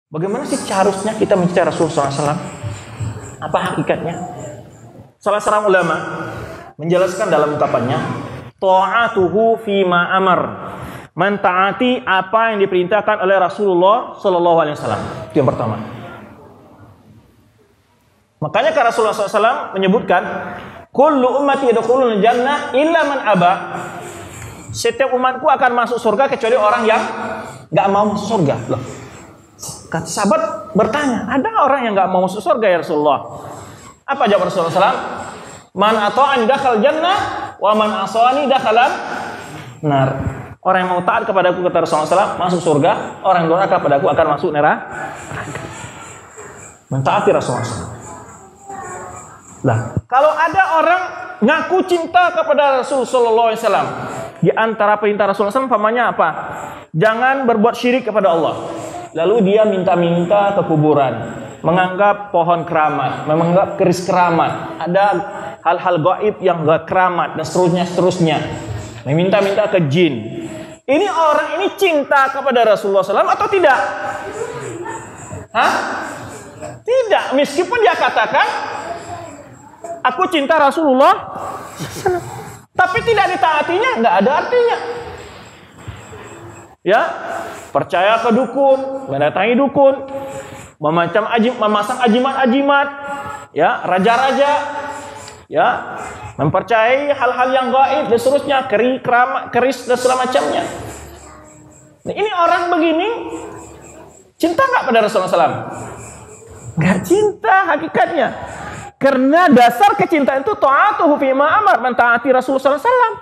Bagaimana sih seharusnya kita mencintai Rasulullah SAW? Apa hakikatnya? Salah seorang ulama menjelaskan dalam ungkapannya, ta'atuhu fima amar, mentaati apa yang diperintahkan oleh Rasulullah SAW. Itu yang pertama. Makanya karena Rasulullah SAW menyebutkan, kullu ummati yadkhulul jannah illa man aba. Setiap umatku akan masuk surga kecuali orang yang nggak mau masuk surga. Loh, kata sahabat bertanya, ada orang yang nggak mau masuk surga ya Rasulullah? Apa jawab Rasulullah SAW? Man ata'ani dakhal jannah, wa man asani dakhalan nar. Orang yang mau taat kepadaku, kata Rasulullah SAW, masuk surga. Orang yang durhaka kepadaku akan masuk neraka. Mentaati Rasulullah SAW. Nah, kalau ada orang ngaku cinta kepada Rasulullah SAW, di antara perintah Rasulullah SAW, umpamanya apa? Jangan berbuat syirik kepada Allah. Lalu dia minta-minta ke kuburan, menganggap pohon keramat, menganggap keris keramat, ada hal-hal gaib yang gak keramat, dan seterusnya. Meminta-minta ke jin. Ini orang ini cinta kepada Rasulullah SAW atau tidak? Hah? Tidak. Meskipun dia katakan, aku cinta Rasulullah, tapi tidak ditaatinya, nggak ada artinya. Ya, percaya ke dukun, mendatangi dukun, memasang ajimat-ajimat, ya, raja-raja, ya, mempercayai hal-hal yang gaib dan seterusnya, keris dan segala macamnya. Nah, ini orang begini cinta nggak pada Rasulullah SAW? Nggak cinta hakikatnya. Karena dasar kecintaan itu ta'atuhu fima amar, mentaati Rasulullah SAW.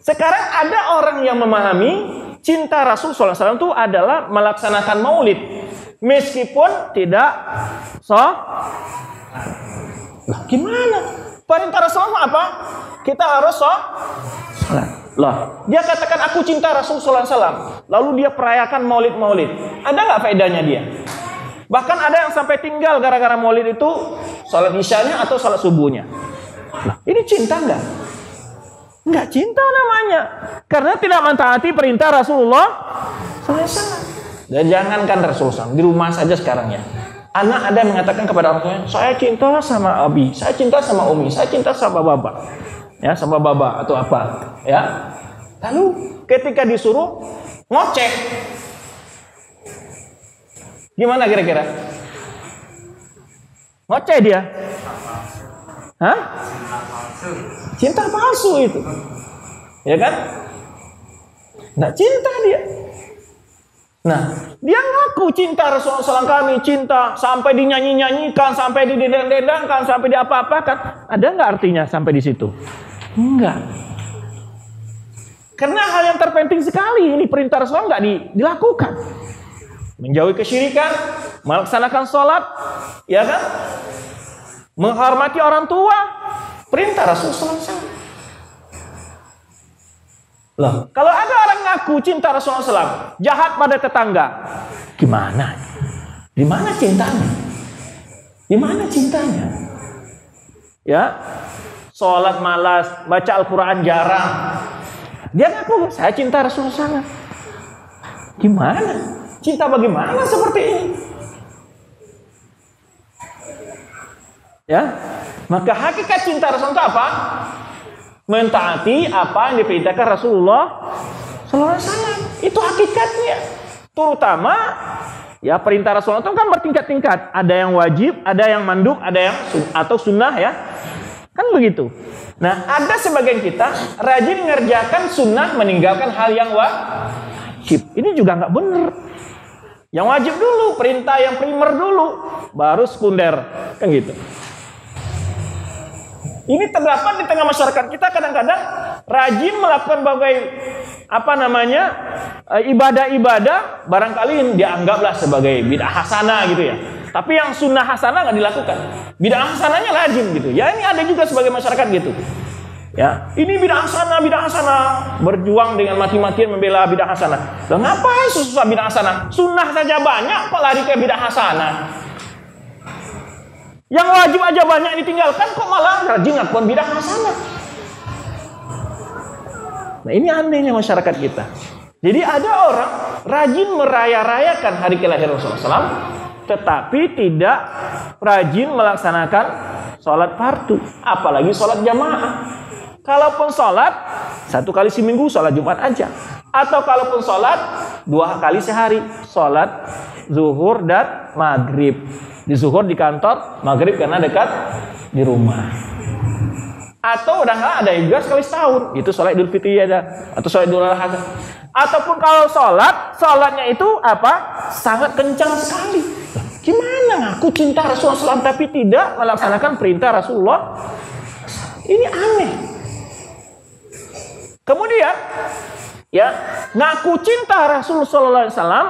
Sekarang ada orang yang memahami cinta Rasulullah SAW itu adalah melaksanakan maulid, meskipun tidak Lah, gimana? Perintah Rasulullah apa? Kita harus sholat. Lah, dia katakan aku cinta Rasulullah SAW, lalu dia perayakan maulid. Ada nggak faedahnya dia? Bahkan ada yang sampai tinggal gara-gara maulid itu sholat isyanya atau sholat subuhnya. Nah, ini cinta enggak? Enggak cinta namanya. Karena tidak mentaati perintah Rasulullah SAW. Dan jangankan Rasulullah, di rumah saja sekarang ya. Anak ada yang mengatakan kepada orang tuanya, saya cinta sama abi, saya cinta sama umi, saya cinta sama bapak. Ya, sama baba atau apa. Ya. Lalu ketika disuruh ngoceh, gimana kira-kira? Ngoceh dia. Hah? Cinta palsu itu. Ya kan? Nggak cinta dia. Nah, dia ngaku cinta Rasulullah SAW, kami cinta, sampai dinyanyi-nyanyikan, sampai didendang-dendangkan, sampai diapa-apakan. Ada nggak artinya sampai di situ? Enggak. Karena hal yang terpenting sekali, ini perintah Rasulullah nggak dilakukan. Menjauhi kesyirikan, melaksanakan sholat, ya kan? Menghormati orang tua, perintah Rasulullah SAW. Loh, kalau ada orang ngaku cinta Rasulullah SAW, jahat pada tetangga, gimana? Di mana cintanya? Di mana cintanya? Ya, sholat malas, baca Al-Quran jarang. Dia ngaku, saya cinta Rasulullah SAW. Gimana? Cinta bagaimana seperti ini? Ya, maka hakikat cinta Rasulullah itu apa? Mentaati apa yang diperintahkan Rasulullah SAW. Itu hakikatnya. Terutama ya perintah Rasulullah itu kan bertingkat-tingkat. Ada yang wajib, ada yang mandub, ada yang atau sunnah ya. Kan begitu. Nah, ada sebagian kita rajin mengerjakan sunnah, meninggalkan hal yang wajib. Ini juga nggak benar. Yang wajib dulu, perintah yang primer dulu, baru sekunder, kan gitu. Ini terdapat di tengah masyarakat kita kadang-kadang rajin melakukan berbagai ibadah-ibadah, barangkali dianggaplah sebagai bid'ah hasanah gitu ya. Tapi yang sunnah hasanah nggak dilakukan. Bid'ah hasanahnya lazim gitu. Ya ini ada juga sebagai masyarakat gitu. Ya, ini bid'ah hasanah, berjuang dengan mati-matian membela bid'ah hasanah. Loh, ngapain susah bid'ah hasanah? Sunnah saja banyak, kok lari ke bid'ah hasanah? Yang wajib aja banyak ditinggalkan, kok malah rajin ngakuan bid'ah hasanah? Nah, ini anehnya masyarakat kita. Jadi ada orang rajin meraya-rayakan hari kelahiran Rasulullah SAW, tetapi tidak rajin melaksanakan sholat fardu, apalagi sholat jamaah. Kalaupun sholat 1 kali seminggu, sholat Jumat aja. Atau kalaupun sholat 2 kali sehari, sholat zuhur dan maghrib. Di zuhur di kantor, maghrib karena dekat di rumah. Atau udah nggak ada juga sekali setahun, itu sholat Idul Fitri aja, atau sholat Idul Adha. Ataupun kalau sholatnya itu apa? Sangat kencang sekali. Gimana aku cinta Rasulullah SAW tapi tidak melaksanakan perintah Rasulullah? Ini aneh. Kemudian, ya, ngaku cinta Rasulullah SAW,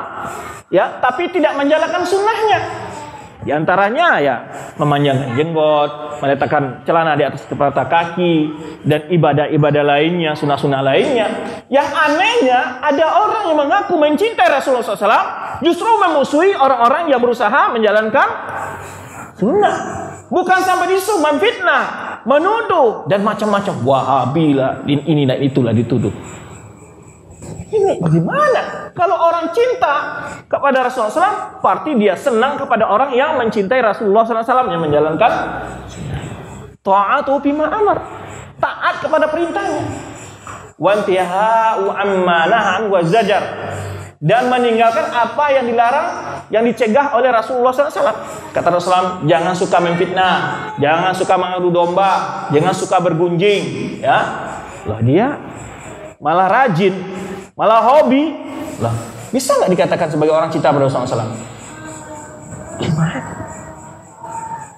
ya, tapi tidak menjalankan sunnahnya. Di antaranya ya memanjangkan jenggot, meletakkan celana di atas kepala kaki, dan ibadah-ibadah lainnya, sunnah-sunnah lainnya. Yang anehnya ada orang yang mengaku mencintai Rasulullah SAW, justru memusuhi orang-orang yang berusaha menjalankan sunnah. Bukan sampai disuruh memfitnah, menuduh, dan macam-macam. Wahabi lah, ini dan itulah dituduh. Ini bagaimana? Kalau orang cinta kepada Rasulullah SAW, berarti dia senang kepada orang yang mencintai Rasulullah SAW, yang menjalankan ta'atu bima amar, taat kepada perintahnya, wantihau amma nahan wa zajar, dan meninggalkan apa yang dilarang, yang dicegah oleh Rasulullah SAW. Kata Rasulullah, jangan suka memfitnah, jangan suka mengadu domba, jangan suka bergunjing, ya. Lah dia malah rajin, malah hobi. Lah, bisa nggak dikatakan sebagai orang cinta pada Rasulullah SAW? Gimana?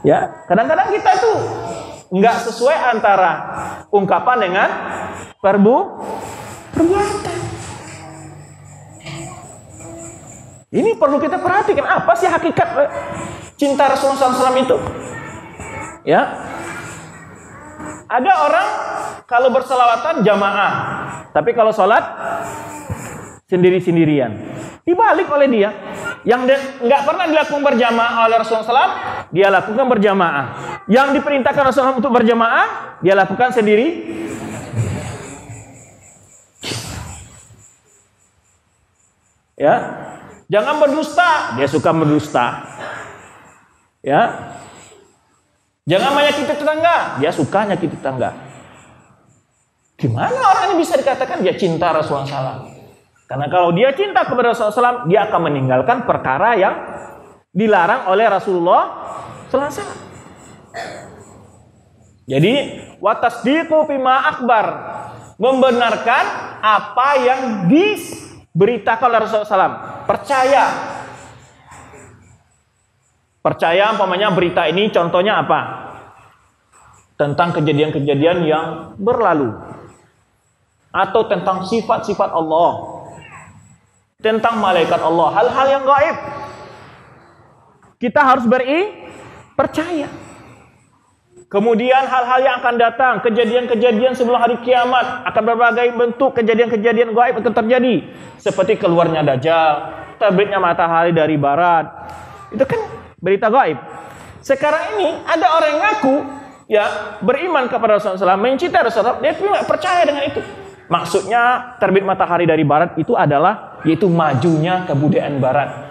Ya, kadang-kadang kita tuh nggak sesuai antara ungkapan dengan perbuatan. Ini perlu kita perhatikan, apa sih hakikat cinta Rasulullah SAW itu? Ya, ada orang kalau berselawatan jamaah, tapi kalau sholat sendiri-sendirian. Dibalik oleh dia, yang nggak pernah dilakukan berjamaah oleh Rasulullah SAW, dia lakukan berjamaah. Yang diperintahkan Rasulullah untuk berjamaah, dia lakukan sendiri. Ya, jangan berdusta, dia suka berdusta. Ya, jangan menyakiti tetangga, dia suka nyakiti tetangga. Gimana orang ini bisa dikatakan dia cinta Rasulullah SAW? Karena kalau dia cinta kepada Rasulullah SAW, dia akan meninggalkan perkara yang dilarang oleh Rasulullah SAW. Jadi, watasdiqu bima akhbar, membenarkan apa yang diberitakan oleh Rasulullah SAW. Percaya umpamanya berita ini contohnya apa? Tentang kejadian-kejadian yang berlalu, atau tentang sifat-sifat Allah, tentang malaikat Allah, hal-hal yang gaib. Kita harus percaya. Kemudian hal-hal yang akan datang, kejadian-kejadian sebelum hari kiamat, akan berbagai bentuk kejadian-kejadian gaib akan terjadi, seperti keluarnya Dajjal, terbitnya matahari dari barat. Itu kan berita gaib. Sekarang ini ada orang yang ngaku ya beriman kepada Rasulullah SAW, mencintai Rasulullah, dia tidak percaya dengan itu. Maksudnya terbit matahari dari barat itu adalah yaitu majunya kebudayaan barat.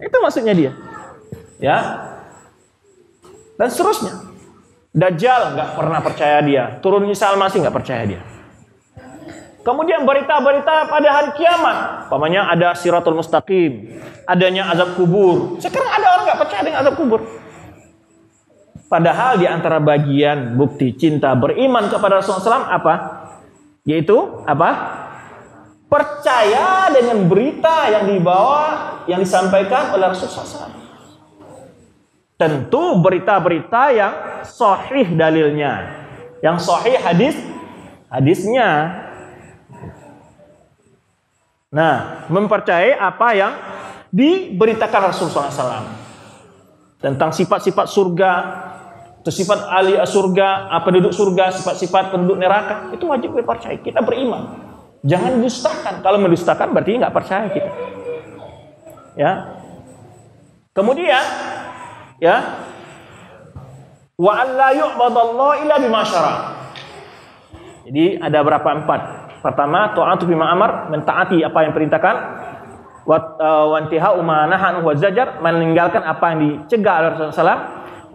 Itu maksudnya dia. Ya. Dan seterusnya. Dajjal nggak pernah percaya dia. Turun Isa Al-Masih nggak percaya dia. Kemudian berita-berita pada hari kiamat, umpamanya ada Siratul Mustaqim, adanya azab kubur. Sekarang ada orang nggak percaya dengan azab kubur. Padahal di antara bagian bukti cinta beriman kepada Rasulullah SAW apa? Yaitu apa? Percaya dengan berita yang dibawa, yang disampaikan oleh Rasulullah SAW. Tentu berita-berita yang sahih dalilnya, yang sahih hadisnya. Nah, mempercayai apa yang diberitakan Rasulullah SAW tentang sifat-sifat surga, atau sifat ahli surga, penduduk surga, sifat-sifat penduduk neraka, itu wajib dipercayai. Kita beriman. Jangan dustakan. Kalau mendustakan berarti nggak percaya kita. Ya. Kemudian, ya, wa alla yu'badallahu illa bima syara'. Jadi ada berapa? 4. Pertama, ta'atu bima amar, mentaati apa yang perintahkan. Wa intihau ma naha anhu wa zajar, meninggalkan apa yang dicegah oleh Rasulullah SAW.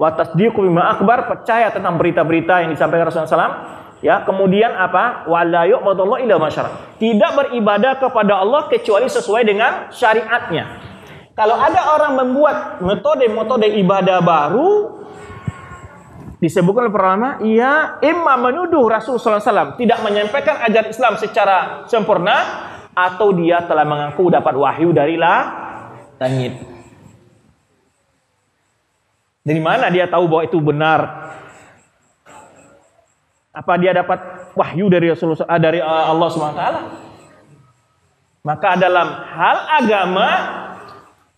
Wa tasdiqu bima akhbar, percaya tentang berita-berita yang disampaikan Rasulullah SAW. Ya, kemudian apa? Wa la yu'badullah illa ma syara'. Tidak beribadah kepada Allah kecuali sesuai dengan syariatnya. Kalau ada orang membuat metode-metode ibadah baru, disebutkan oleh para ulama, ia imma menuduh Rasulullah SAW tidak menyampaikan ajaran Islam secara sempurna, atau dia telah mengaku dapat wahyu dari langit. Dari mana dia tahu bahwa itu benar? Apa dia dapat wahyu dari Rasulullah, dari Allah SWT? Maka dalam hal agama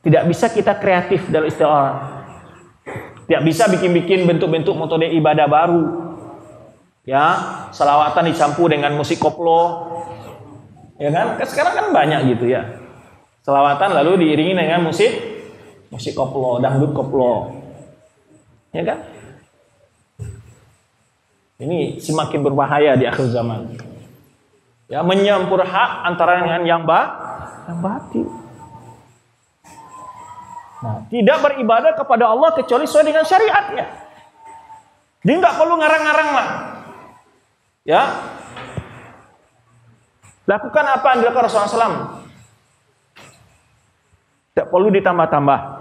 tidak bisa kita kreatif dalam istilah. Tidak bisa bikin-bikin bentuk-bentuk metode ibadah baru. Ya, selawatan dicampur dengan musik koplo. Ya kan? Sekarang kan banyak gitu ya. Selawatan lalu diiringi dengan musik koplo, dangdut koplo. Ya kan? Ini semakin berbahaya di akhir zaman. Ya, menyampur hak antara dengan yang batil. Nah, tidak beribadah kepada Allah kecuali sesuai dengan syariatnya. Dia nggak perlu ngarang-ngarang lah. Ya, lakukan apa yang dilakukan Rasulullah SAW. Tidak perlu ditambah-tambah.